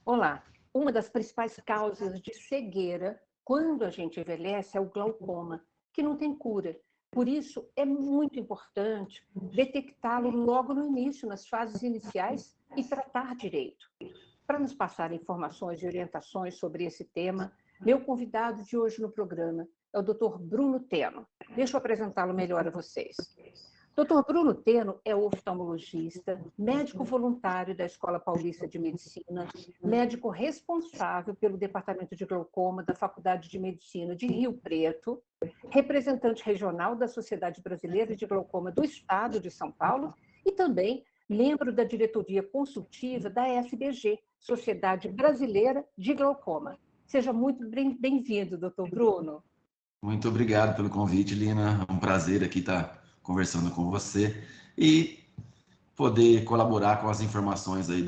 Olá, uma das principais causas de cegueira quando a gente envelhece é o glaucoma, que não tem cura. Por isso, é muito importante detectá-lo logo no início, nas fases iniciais, e tratar direito. Para nos passar informações e orientações sobre esse tema, meu convidado de hoje no programa é o Dr. Bruno Teno. Deixa eu apresentá-lo melhor a vocês. Dr. Bruno Teno é oftalmologista, médico voluntário da Escola Paulista de Medicina, médico responsável pelo Departamento de Glaucoma da Faculdade de Medicina de Rio Preto, representante regional da Sociedade Brasileira de Glaucoma do Estado de São Paulo e também membro da diretoria consultiva da SBG, Sociedade Brasileira de Glaucoma. Seja muito bem-vindo, doutor Bruno. Muito obrigado pelo convite, Lina. É um prazer aqui estar conversando com você e poder colaborar com as informações aí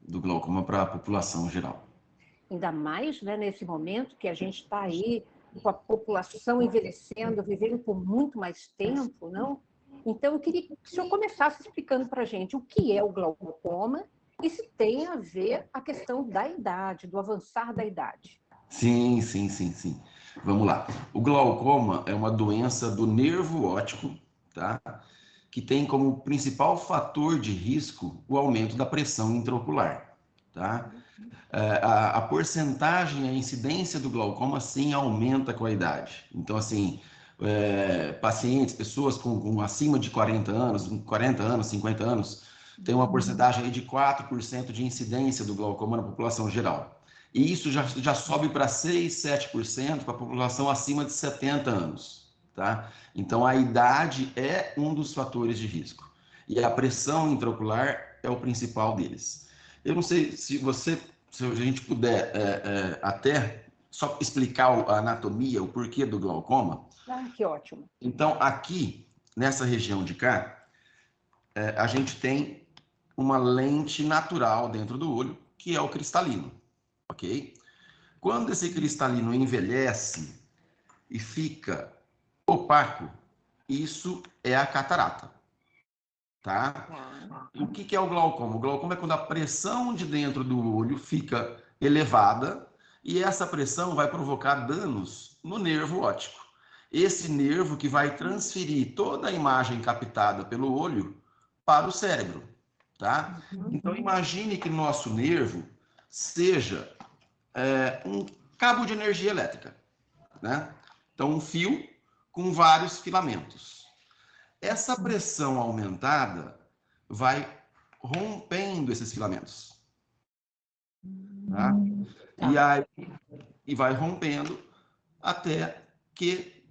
do glaucoma para a população geral. Ainda mais, né, nesse momento que a gente está aí com a população envelhecendo, vivendo por muito mais tempo, não? Então, eu queria que o senhor começasse explicando para a gente o que é o glaucoma e se tem a ver a questão da idade, do avançar da idade. Sim. Vamos lá. O glaucoma é uma doença do nervo óptico, tá? Que tem como principal fator de risco o aumento da pressão intraocular, tá? A porcentagem, a incidência do glaucoma, sim, aumenta com a idade. Então, assim, pacientes, pessoas com acima de 40 anos, 50 anos, tem uma porcentagem aí de 4% de incidência do glaucoma na população geral. E isso já sobe para 6, 7% para a população acima de 70 anos, tá? Então, a idade é um dos fatores de risco. E a pressão intraocular é o principal deles. Eu não sei se a gente puder até só explicar a anatomia, o porquê do glaucoma. Ah, que ótimo. Então, aqui, nessa região de cá, a gente tem uma lente natural dentro do olho, que é o cristalino, ok? Quando esse cristalino envelhece e fica opaco, isso é a catarata, tá? O que é o glaucoma? O glaucoma é quando a pressão de dentro do olho fica elevada e essa pressão vai provocar danos no nervo óptico. Esse nervo que vai transferir toda a imagem captada pelo olho para o cérebro, tá? Então imagine que nosso nervo seja um cabo de energia elétrica, né? Então um fio com vários filamentos. Essa pressão aumentada vai rompendo esses filamentos, tá? E vai rompendo até que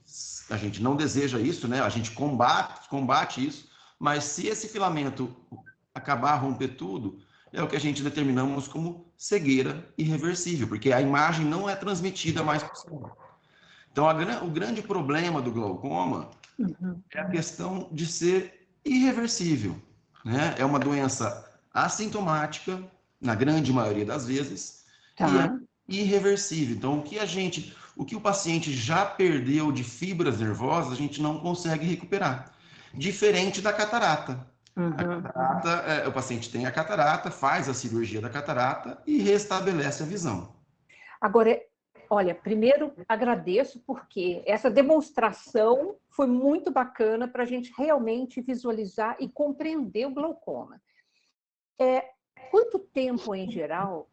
a gente não deseja isso, né? A gente combate isso, mas se esse filamento acabar a romper tudo, é o que a gente determinamos como cegueira irreversível, porque a imagem não é transmitida mais para o cérebro. Então, o grande problema do glaucoma é a questão de ser irreversível, né? É uma doença assintomática, na grande maioria das vezes, e é irreversível. Então, o que o paciente já perdeu de fibras nervosas, a gente não consegue recuperar. Diferente da catarata. A catarata, o paciente tem a catarata, faz a cirurgia da catarata e restabelece a visão. Agora, olha, primeiro agradeço porque essa demonstração foi muito bacana para a gente realmente visualizar e compreender o glaucoma. Quanto tempo, em geral,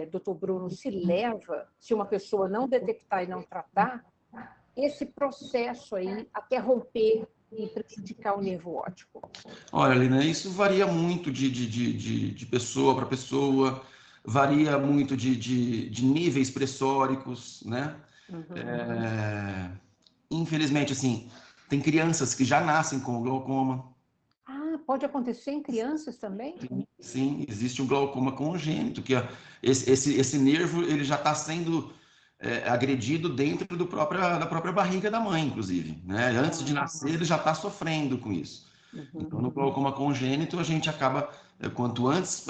doutor Bruno, se leva, se uma pessoa não detectar e não tratar, esse processo aí até romper e prejudicar o nervo óptico? Olha, Lina, isso varia muito de pessoa para pessoa, varia muito de níveis pressóricos, né? Infelizmente, assim, tem crianças que já nascem com glaucoma. Ah, pode acontecer em crianças também? Sim, existe o glaucoma congênito, que esse nervo ele já está sendo agredido dentro da própria barriga da mãe, inclusive, né? Antes de nascer, ele já está sofrendo com isso. Então, no glaucoma congênito, a gente acaba, quanto antes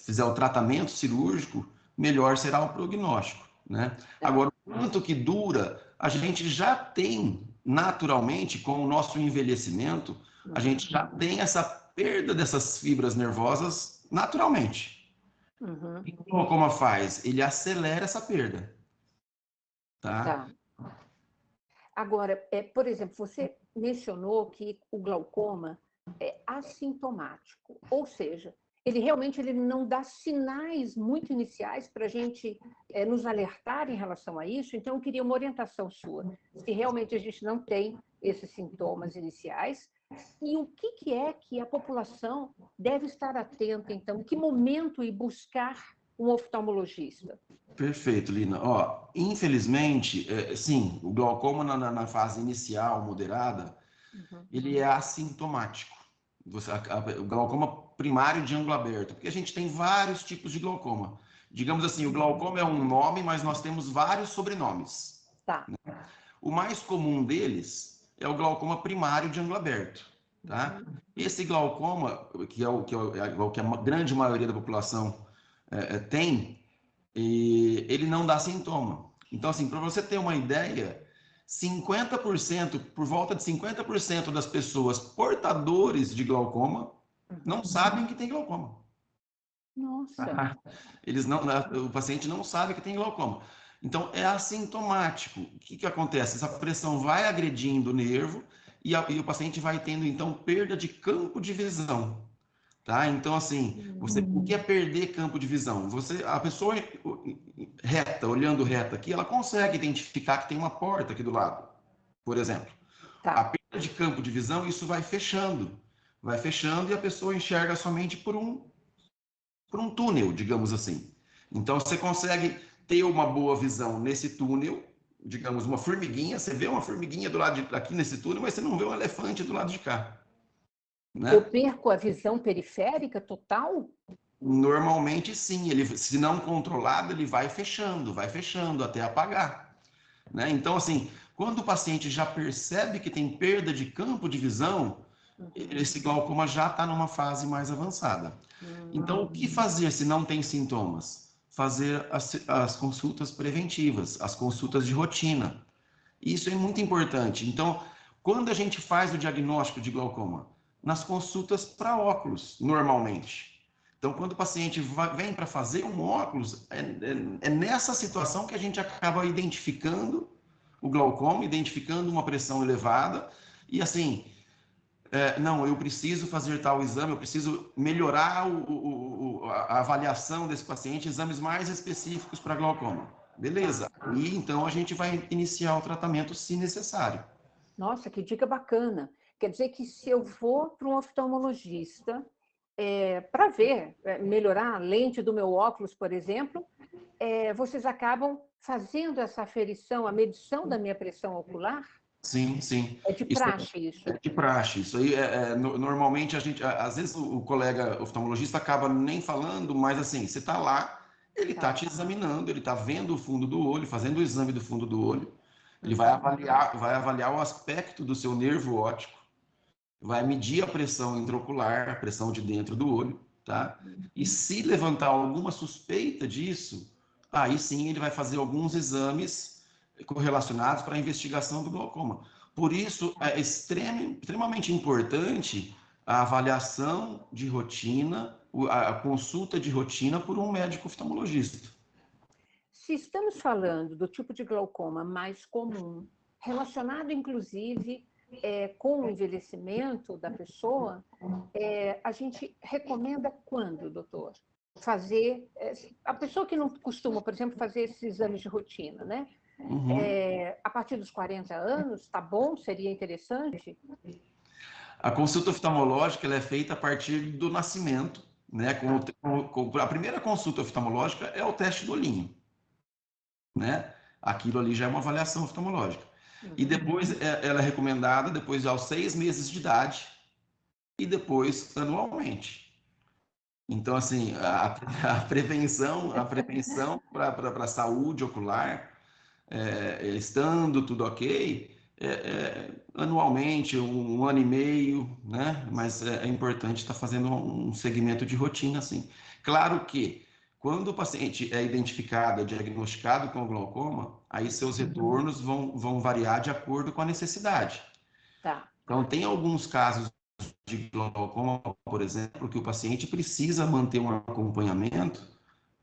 fizer o tratamento cirúrgico, melhor será o prognóstico, né? Agora, o quanto que dura, a gente já tem, naturalmente, com o nosso envelhecimento, a gente já tem essa perda dessas fibras nervosas naturalmente. Uhum. O que o glaucoma faz? Ele acelera essa perda, tá? Tá. Agora, por exemplo, você mencionou que o glaucoma é assintomático, ou seja, ele não dá sinais muito iniciais para a gente nos alertar em relação a isso. Então, eu queria uma orientação sua, se realmente a gente não tem esses sintomas iniciais, e o que é que a população deve estar atenta, então, em que momento ir buscar um oftalmologista? Perfeito, Lina. Ó, infelizmente, sim, o glaucoma na fase inicial, moderada, Uhum. ele é assintomático. O glaucoma primário de ângulo aberto, porque a gente tem vários tipos de glaucoma. Digamos assim, o glaucoma é um nome, mas nós temos vários sobrenomes. Tá. O mais comum deles é o glaucoma primário de ângulo aberto, tá? Esse glaucoma, o que a grande maioria da população tem, ele não dá sintoma. Então, assim, para você ter uma ideia, 50%, por volta de 50% das pessoas portadores de glaucoma não sabem que tem glaucoma. Nossa. Eles não, o paciente não sabe que tem glaucoma. Então, é assintomático. O que acontece? Essa pressão vai agredindo o nervo e o paciente vai tendo, então, perda de campo de visão. Tá? Então, assim, o que é perder campo de visão? A pessoa reta, olhando reta aqui, ela consegue identificar que tem uma porta aqui do lado, por exemplo. A Tá. perda de campo de visão, isso vai fechando e a pessoa enxerga somente por um túnel, digamos assim. Então, você consegue ter uma boa visão nesse túnel, digamos, uma formiguinha, você vê uma formiguinha do lado aqui nesse túnel, mas você não vê um elefante do lado de cá, Eu né? perco a visão periférica total? Normalmente, sim, ele, se não controlado, ele vai fechando até apagar, né? Então, assim, quando o paciente já percebe que tem perda de campo de visão, esse glaucoma já está numa fase mais avançada. Então, o que fazer se não tem sintomas? Fazer as consultas preventivas, as consultas de rotina. Isso é muito importante. Então, quando a gente faz o diagnóstico de glaucoma? Nas consultas para óculos, normalmente. Então, quando o paciente vem para fazer um óculos, é nessa situação que a gente acaba identificando o glaucoma, identificando uma pressão elevada, e assim, não, eu preciso fazer tal exame, eu preciso melhorar a avaliação desse paciente, exames mais específicos para glaucoma. Beleza. E então a gente vai iniciar o tratamento se necessário. Nossa, que dica bacana. Quer dizer que se eu vou para um oftalmologista para ver, melhorar a lente do meu óculos, por exemplo, vocês acabam fazendo essa aferição, a medição da minha pressão ocular? Sim, sim. É de Isso praxe isso? é de praxe. Isso aí, normalmente, a gente, às vezes o colega oftalmologista acaba nem falando, mas assim, você está lá, ele está Tá. te examinando, ele está vendo o fundo do olho, fazendo o exame do fundo do olho. Ele Uhum. vai avaliar o aspecto do seu nervo óptico, vai medir a pressão intraocular, a pressão de dentro do olho, tá? E se levantar alguma suspeita disso, aí sim ele vai fazer alguns exames correlacionados para a investigação do glaucoma. Por isso, é extremamente importante a avaliação de rotina, a consulta de rotina por um médico oftalmologista. Se estamos falando do tipo de glaucoma mais comum, relacionado inclusive com o envelhecimento da pessoa, a gente recomenda quando, doutor? Fazer. A pessoa que não costuma, por exemplo, fazer esses exames de rotina, né? Uhum. A partir dos 40 anos, tá bom? Seria interessante? A consulta oftalmológica ela é feita a partir do nascimento, né? Tá. A primeira consulta oftalmológica é o teste do olhinho, né? Aquilo ali já é uma avaliação oftalmológica. E Uhum. depois ela é recomendada depois aos 6 meses de idade e depois anualmente. Então, assim, a prevenção para a saúde ocular, estando tudo ok, anualmente, um ano e meio, né? Mas é importante estar fazendo um segmento de rotina, assim. Claro que, quando o paciente é identificado, é diagnosticado com glaucoma, aí seus retornos vão variar de acordo com a necessidade. Tá. Então, tem alguns casos de glaucoma, por exemplo, que o paciente precisa manter um acompanhamento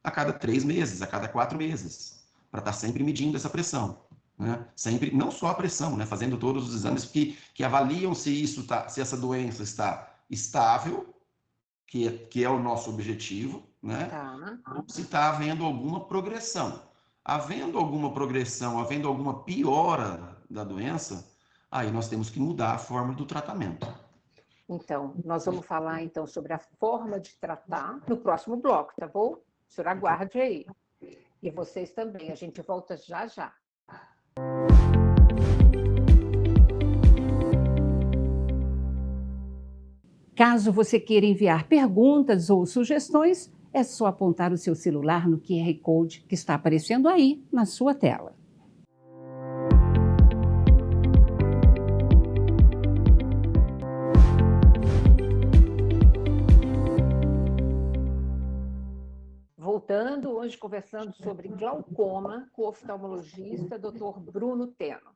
a cada 3 meses, a cada 4 meses, para estar sempre medindo essa pressão. Né? Sempre, não só a pressão, né? Fazendo todos os exames que avaliam se essa doença está estável, que é o nosso objetivo, né? Tá. Ou se está havendo alguma progressão. Havendo alguma progressão, havendo alguma piora da doença, aí nós temos que mudar a forma do tratamento. Então, nós vamos falar então sobre a forma de tratar no próximo bloco, tá bom? O senhor aguarde aí. E vocês também, a gente volta já já. Caso você queira enviar perguntas ou sugestões, é só apontar o seu celular no QR Code que está aparecendo aí na sua tela. Voltando, hoje conversando sobre glaucoma com o oftalmologista Dr. Bruno Teno.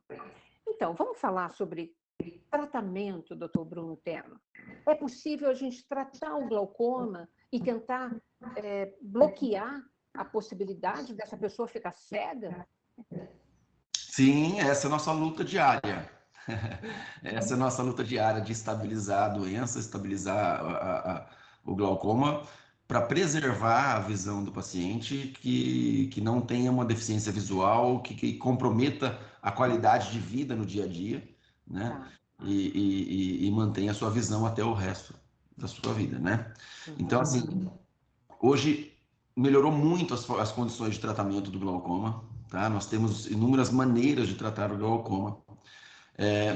Então, vamos falar sobre tratamento, Dr. Bruno Teno. É possível a gente tratar o glaucoma e tentar bloquear a possibilidade dessa pessoa ficar cega? Sim, essa é a nossa luta diária. Essa é a nossa luta diária de estabilizar a doença, estabilizar o glaucoma, para preservar a visão do paciente que não tenha uma deficiência visual, que comprometa a qualidade de vida no dia a dia, né? Tá. E mantenha a sua visão até o resto da sua vida, né? Então, assim, hoje melhorou muito as condições de tratamento do glaucoma, tá? Nós temos inúmeras maneiras de tratar o glaucoma.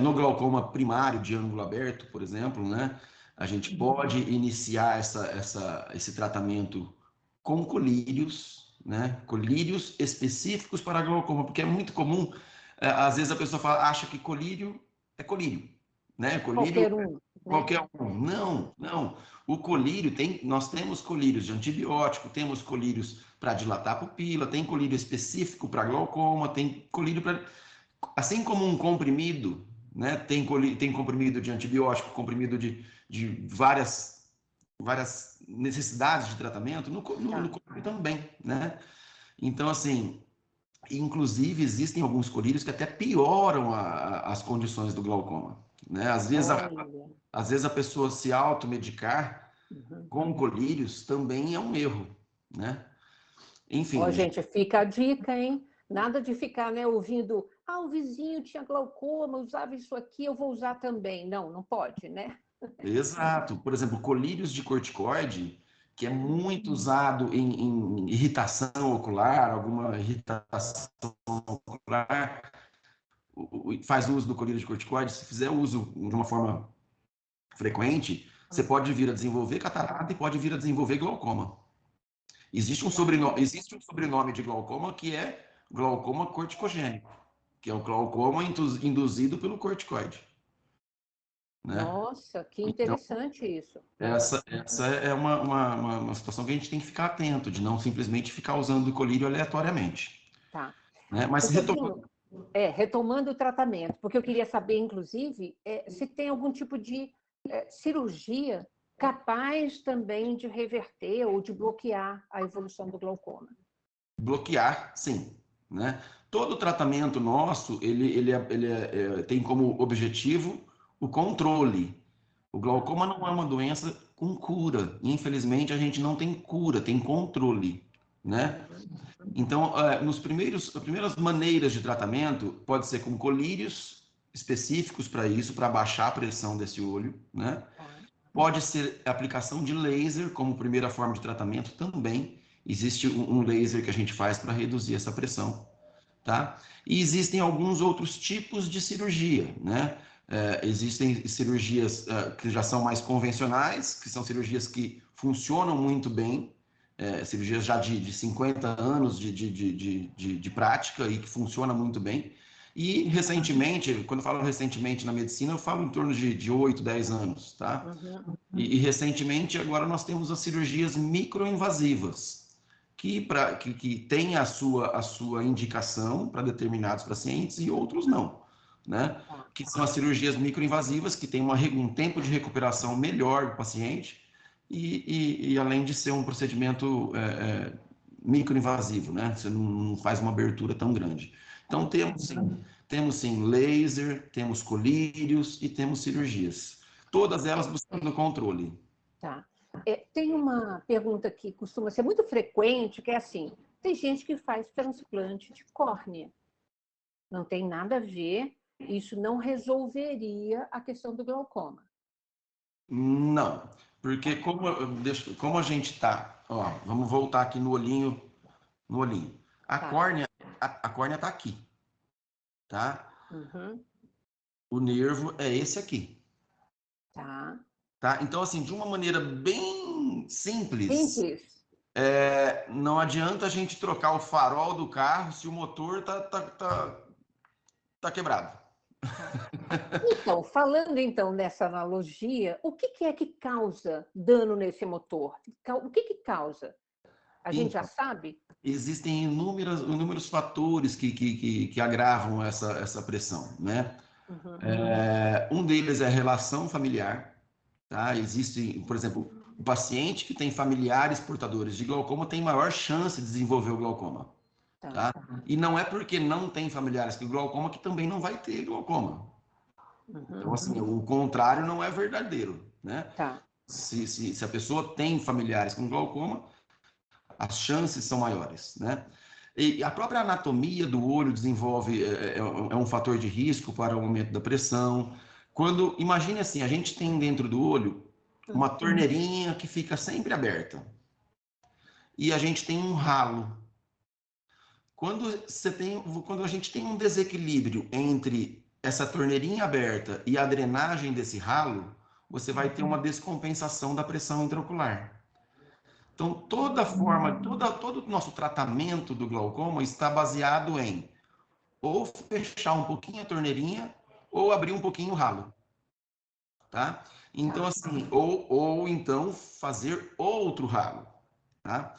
No glaucoma primário de ângulo aberto, por exemplo, né, a gente pode iniciar esse tratamento com colírios, né, colírios específicos para glaucoma, porque é muito comum, às vezes a pessoa acha que colírio é colírio, né, colírio Qualquer um, né? qualquer um. Não, não. O colírio nós temos colírios de antibiótico, temos colírios para dilatar a pupila, tem colírio específico para glaucoma, tem colírio para assim como um comprimido, né? Tem comprimido de antibiótico, comprimido de várias necessidades de tratamento, no colírio também, né? Então, assim, inclusive existem alguns colírios que até pioram as condições do glaucoma, né? Às vezes a pessoa se automedicar com colírios também é um erro, né? Enfim. Gente, fica a dica, hein? Nada de ficar, né, ouvindo, o vizinho tinha glaucoma, usava isso aqui, eu vou usar também. Não, não pode, né? Exato. Por exemplo, colírios de corticoide, que é muito usado em irritação ocular, alguma irritação ocular, faz uso do colírio de corticoide. Se fizer uso de uma forma frequente, você pode vir a desenvolver catarata e pode vir a desenvolver glaucoma. Existe um sobrenome de glaucoma que é glaucoma corticogênico, que é o glaucoma induzido pelo corticoide. Né? Nossa, que interessante isso. Essa é uma situação que a gente tem que ficar atento, de não simplesmente ficar usando o colírio aleatoriamente. Tá. Né? Mas retomando o tratamento, porque eu queria saber, inclusive, se tem algum tipo de cirurgia capaz também de reverter ou de bloquear a evolução do glaucoma. Bloquear, sim. Né? Todo tratamento nosso, ele tem como objetivo o controle. O glaucoma não é uma doença com cura. Infelizmente, a gente não tem cura, tem controle, né? Então, as primeiras maneiras de tratamento pode ser com colírios específicos para isso, para baixar a pressão desse olho, né? Pode ser aplicação de laser como primeira forma de tratamento também. Existe um laser que a gente faz para reduzir essa pressão, tá? E existem alguns outros tipos de cirurgia, né? Existem cirurgias que já são mais convencionais, que são cirurgias que funcionam muito bem, cirurgias já de 50 anos de prática e que funciona muito bem. E recentemente, quando eu falo recentemente na medicina, eu falo em torno de 8, 10 anos, tá? E recentemente, agora nós temos as cirurgias microinvasivas, que tem a sua indicação para determinados pacientes e outros não, né? Que são as cirurgias microinvasivas, que tem um tempo de recuperação melhor do paciente e além de ser um procedimento microinvasivo, né? Você não faz uma abertura tão grande. Então, temos sim laser, temos colírios e temos cirurgias. Todas elas buscando controle. Tá. Tem uma pergunta que costuma ser muito frequente, que é assim, tem gente que faz transplante de córnea. Não tem nada a ver, isso não resolveria a questão do glaucoma. Não, porque como a gente está, vamos voltar aqui no olhinho, A Tá. córnea, a córnea está aqui, tá? Uhum. O nervo é esse aqui, Tá. tá? Então, assim, de uma maneira bem simples, Simples. não adianta a gente trocar o farol do carro se o motor tá quebrado. Então, falando então nessa analogia, o que é que causa dano nesse motor? O que causa? A gente já Então, sabe? existem inúmeros fatores que agravam essa pressão, né? Uhum. Um deles é a relação familiar, tá? Existe, por exemplo, o paciente que tem familiares portadores de glaucoma tem maior chance de desenvolver o glaucoma, Tá. tá? E não é porque não tem familiares com glaucoma que também não vai ter glaucoma. Então, Uhum. assim, o contrário não é verdadeiro, né? Tá. Se a pessoa tem familiares com glaucoma, as chances são maiores, né? E a própria anatomia do olho desenvolve, é um fator de risco para o aumento da pressão. Imagine assim, a gente tem dentro do olho uma torneirinha que fica sempre aberta. E a gente tem um ralo. Quando a gente tem um desequilíbrio entre essa torneirinha aberta e a drenagem desse ralo, você vai ter uma descompensação da pressão intraocular. Então, todo o nosso tratamento do glaucoma está baseado em ou fechar um pouquinho a torneirinha ou abrir um pouquinho o ralo, tá? Então, assim, ou então fazer outro ralo, tá?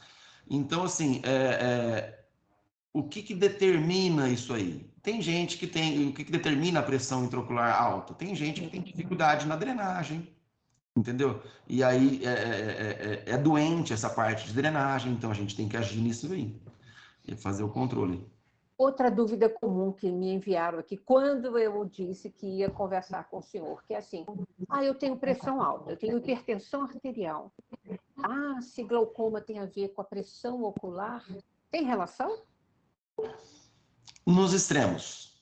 Então, assim, o que determina isso aí? Tem gente que tem, o que determina a pressão intraocular alta? Tem gente que tem dificuldade na drenagem, entendeu? E aí é doente essa parte de drenagem, então a gente tem que agir nisso aí, e fazer o controle. Outra dúvida comum que me enviaram aqui, quando eu disse que ia conversar com o senhor, que é assim, eu tenho pressão alta, eu tenho hipertensão arterial. Se glaucoma tem a ver com a pressão ocular, tem relação? Nos extremos,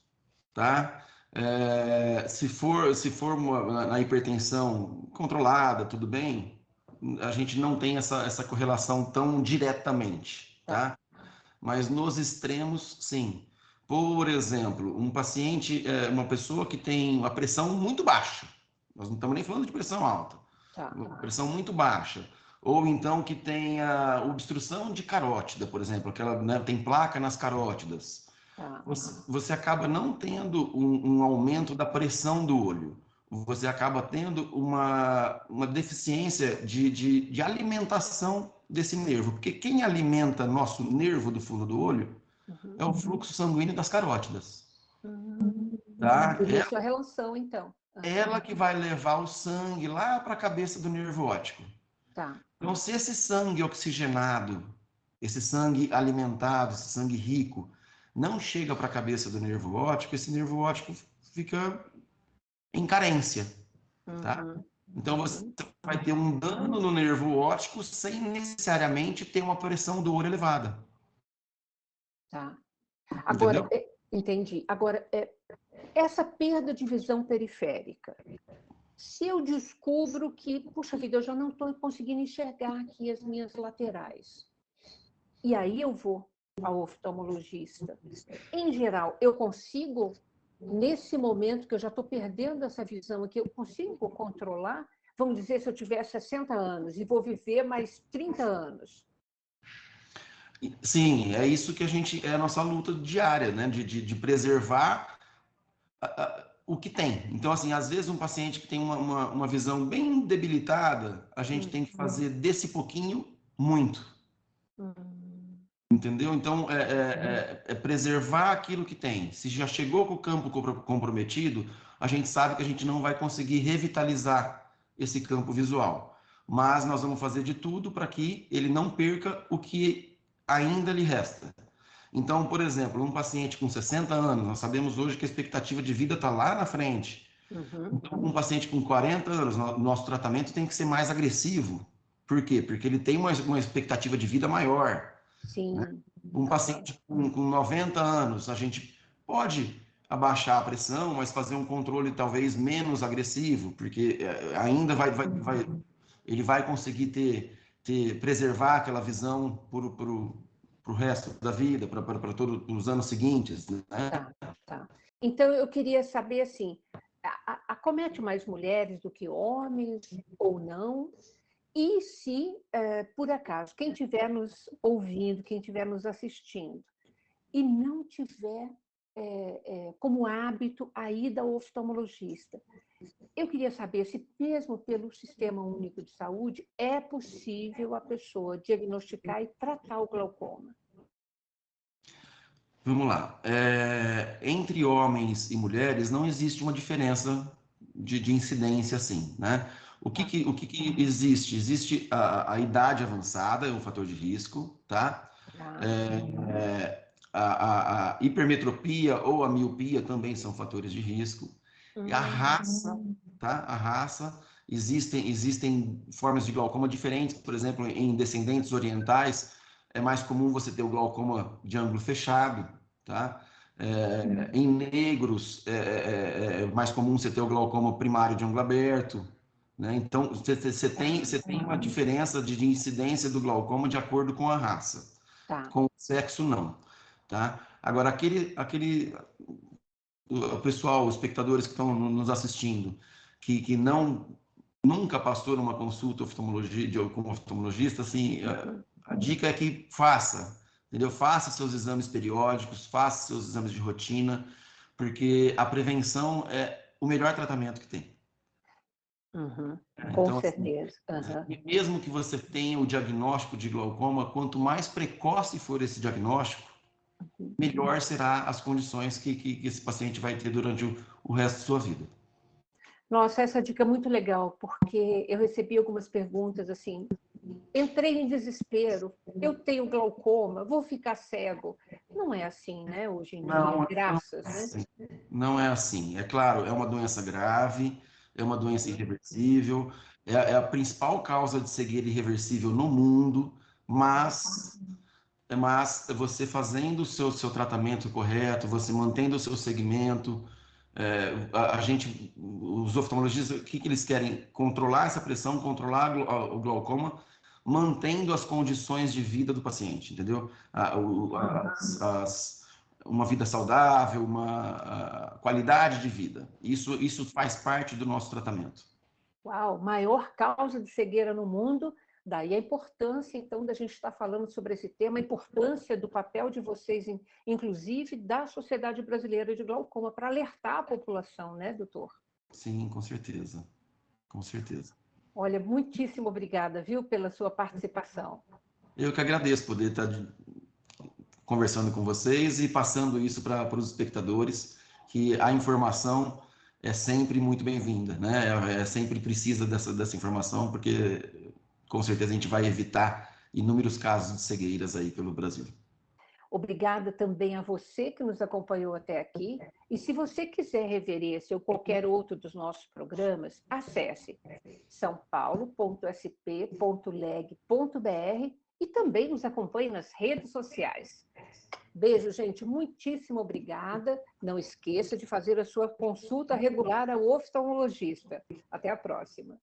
tá? Se for na hipertensão controlada, tudo bem, a gente não tem essa correlação tão diretamente, tá? Mas nos extremos, sim. Por exemplo, uma pessoa que tem uma pressão muito baixa, nós não estamos nem falando de pressão alta, uma pressão muito baixa, ou então que tenha obstrução de carótida, por exemplo, aquela, né, tem placa nas carótidas. Você acaba não tendo um aumento da pressão do olho. Você acaba tendo uma deficiência de alimentação desse nervo. Porque quem alimenta nosso nervo do fundo do olho é o fluxo sanguíneo das carótidas. Tá? Por isso a relação, então. Ela que vai levar o sangue lá para a cabeça do nervo óptico. Tá. Então, se esse sangue oxigenado, esse sangue alimentado, esse sangue rico, não chega para a cabeça do nervo óptico, esse nervo óptico fica em carência, tá? Então, você vai ter um dano no nervo óptico sem necessariamente ter uma pressão do olho elevada. Tá. Agora, Entendeu? entendi. Agora, essa perda de visão periférica, se eu descubro que, puxa vida, eu já não estou conseguindo enxergar aqui as minhas laterais, e aí eu vou ao oftalmologista, em geral, eu consigo, nesse momento que eu já estou perdendo essa visão aqui, eu consigo controlar? Vamos dizer, se eu tiver 60 anos e vou viver mais 30 anos. Sim, é isso que é a nossa luta diária, né? De preservar o que tem. Então, assim, às vezes um paciente que tem uma visão bem debilitada, a gente tem que fazer desse pouquinho muito. Entendeu? Então, é preservar aquilo que tem. Se já chegou com o campo comprometido, a gente sabe que a gente não vai conseguir revitalizar esse campo visual. Mas nós vamos fazer de tudo para que ele não perca o que ainda lhe resta. Então, por exemplo, um paciente com 60 anos, nós sabemos hoje que a expectativa de vida está lá na frente. Então, um paciente com 40 anos, nosso tratamento tem que ser mais agressivo. Por quê? Porque ele tem uma expectativa de vida maior. Sim. Né? Um paciente com 90 anos, a gente pode abaixar a pressão, mas fazer um controle talvez menos agressivo, porque ainda ele vai conseguir preservar aquela visão para o resto da vida, para todos os anos seguintes. Né? Tá. Então, eu queria saber, assim, acomete mais mulheres do que homens ou não? E se, por acaso, quem estiver nos ouvindo, quem estiver nos assistindo, e não tiver como hábito a ida ao oftalmologista, eu queria saber se, mesmo pelo Sistema Único de Saúde, é possível a pessoa diagnosticar e tratar o glaucoma. Vamos lá. Entre homens e mulheres não existe uma diferença de incidência assim, né? O que existe? Existe a idade avançada, é um fator de risco, tá? A hipermetropia ou a miopia também são fatores de risco. E a raça, tá? A raça, existem formas de glaucoma diferentes, por exemplo, em descendentes orientais, é mais comum você ter o glaucoma de ângulo fechado, tá? Em negros, é mais comum você ter o glaucoma primário de ângulo aberto, né? Então, você tem uma diferença de incidência do glaucoma de acordo com a raça. Com o sexo, não. Tá? Agora, o pessoal, os espectadores que estão nos assistindo, que nunca passou numa consulta com um oftalmologista, assim, a dica é que faça, entendeu? Faça seus exames periódicos, faça seus exames de rotina, porque a prevenção é o melhor tratamento que tem. Com certeza. E mesmo que você tenha o diagnóstico de glaucoma, quanto mais precoce for esse diagnóstico, melhor será as condições que esse paciente vai ter durante o resto da sua vida. Nossa, essa dica é muito legal, porque eu recebi algumas perguntas assim, entrei em desespero, eu tenho glaucoma, vou ficar cego. Não é assim, né, hoje em dia, graças, né? Não é assim. É claro, é uma doença grave, é uma doença irreversível, é a principal causa de cegueira irreversível no mundo, mas você fazendo o seu tratamento correto, você mantendo o seu segmento, os oftalmologistas, o que eles querem? Controlar essa pressão, controlar o glaucoma, mantendo as condições de vida do paciente, entendeu? Uma vida saudável, uma qualidade de vida. Isso faz parte do nosso tratamento. Uau, maior causa de cegueira no mundo. Daí a importância, então, da gente estar falando sobre esse tema, a importância do papel de vocês, inclusive da Sociedade Brasileira de Glaucoma, para alertar a população, né, doutor? Sim, com certeza. Com certeza. Olha, muitíssimo obrigada, viu, pela sua participação. Eu que agradeço poder estar conversando com vocês e passando isso para os espectadores, que a informação é sempre muito bem-vinda, né? Sempre precisa dessa informação, porque com certeza a gente vai evitar inúmeros casos de cegueiras aí pelo Brasil. Obrigada também a você que nos acompanhou até aqui. E se você quiser rever esse ou qualquer outro dos nossos programas, acesse saopaulo.sp.leg.br e também nos acompanhe nas redes sociais. Beijo, gente. Muitíssimo obrigada. Não esqueça de fazer a sua consulta regular ao oftalmologista. Até a próxima.